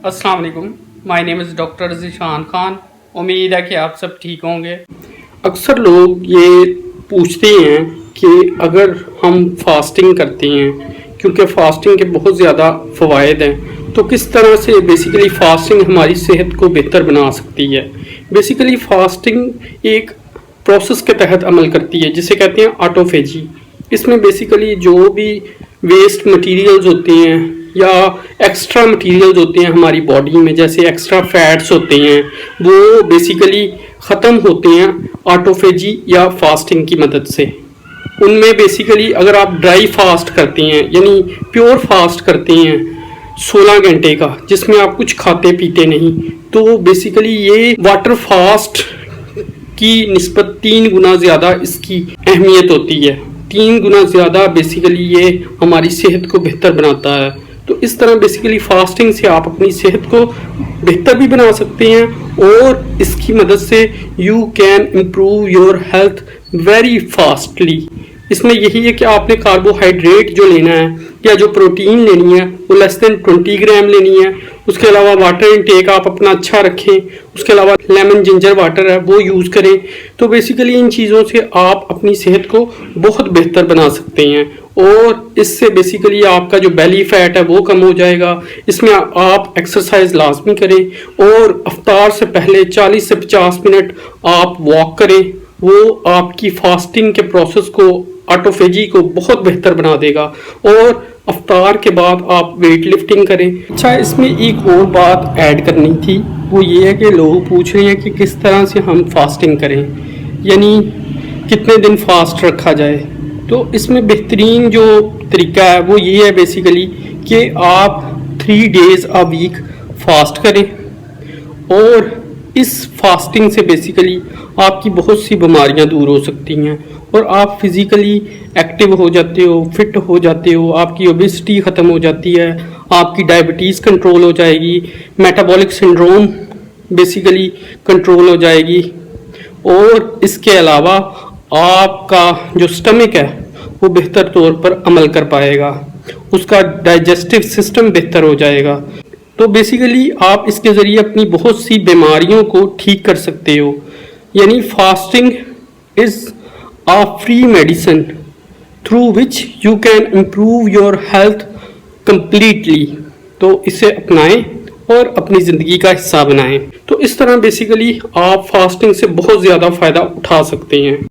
अस्सलाम वालेकुम, my name is doctor Zeeshan Khan. उम्मीद है कि आप सब ठीक होंगे। अक्सर लोग ये पूछते हैं कि अगर हम फास्टिंग करते हैं, क्योंकि फ़ास्टिंग के बहुत ज़्यादा फ़वाइद हैं, तो किस तरह से बेसिकली फ़ास्टिंग हमारी सेहत को बेहतर बना सकती है। बेसिकली फ़ास्टिंग एक प्रोसेस के तहत अमल करती है जिसे कहते हैं ऑटोफेजी। इसमें बेसिकली जो भी वेस्ट मटेरियल्स होते हैं या एक्स्ट्रा मटेरियल्स होते हैं हमारी बॉडी में, जैसे एक्स्ट्रा फैट्स होते हैं, वो बेसिकली ख़त्म होते हैं ऑटोफेजी या फास्टिंग की मदद से। उनमें बेसिकली अगर आप ड्राई फास्ट करते हैं यानी प्योर फास्ट करते हैं 16 घंटे का, जिसमें आप कुछ खाते पीते नहीं, तो बेसिकली ये वाटर फास्ट की निस्बत 3 गुना ज़्यादा इसकी अहमियत होती है। 3 गुना ज़्यादा बेसिकली ये हमारी सेहत को बेहतर बनाता है। तो इस तरह बेसिकली फास्टिंग से आप अपनी सेहत को बेहतर भी बना सकते हैं और इसकी मदद से you can improve your health very fastly. इसमें यही है कि आपने कार्बोहाइड्रेट जो लेना है या जो प्रोटीन लेनी है वो लेस देन 20 ग्राम लेनी है। उसके अलावा वाटर इनटेक आप अपना अच्छा रखें। उसके अलावा लेमन जिंजर वाटर है वो यूज़ करें। तो बेसिकली इन चीज़ों से आप अपनी सेहत को बहुत बेहतर बना सकते हैं और इससे बेसिकली आपका जो बेली फैट है वो कम हो जाएगा। इसमें आप एक्सरसाइज लाजमी करें और अफ्तार से पहले 40 से 50 मिनट आप वॉक करें। वो आपकी फास्टिंग के प्रोसेस को, ऑटोफेजी को बहुत बेहतर बना देगा। और अफ्तार के बाद आप वेट लिफ्टिंग करें। अच्छा, इसमें एक और बात ऐड करनी थी, वो ये है कि लोग पूछ रहे हैं कि किस तरह से हम फास्टिंग करें, यानी कितने दिन फास्ट रखा जाए। तो इसमें बेहतरीन जो तरीका है वो ये है बेसिकली कि आप 3 डेज़ अ वीक फास्ट करें और इस फास्टिंग से बेसिकली आपकी बहुत सी बीमारियां दूर हो सकती हैं और आप फिज़िकली एक्टिव हो जाते हो, फिट हो जाते हो, आपकी ओबेसिटी ख़त्म हो जाती है, आपकी डायबिटीज़ कंट्रोल हो जाएगी, मेटाबॉलिक सिंड्रोम बेसिकली कंट्रोल हो जाएगी और इसके अलावा आपका जो स्टमक है वो बेहतर तौर पर अमल कर पाएगा, उसका डाइजेस्टिव सिस्टम बेहतर हो जाएगा। तो बेसिकली आप इसके ज़रिए अपनी बहुत सी बीमारियों को ठीक कर सकते हो। यानी fasting is a free medicine through which you can improve your health completely. तो इसे अपनाएं और अपनी ज़िंदगी का हिस्सा बनाएं। तो इस तरह बेसिकली आप फास्टिंग से बहुत ज़्यादा फ़ायदा उठा सकते हैं।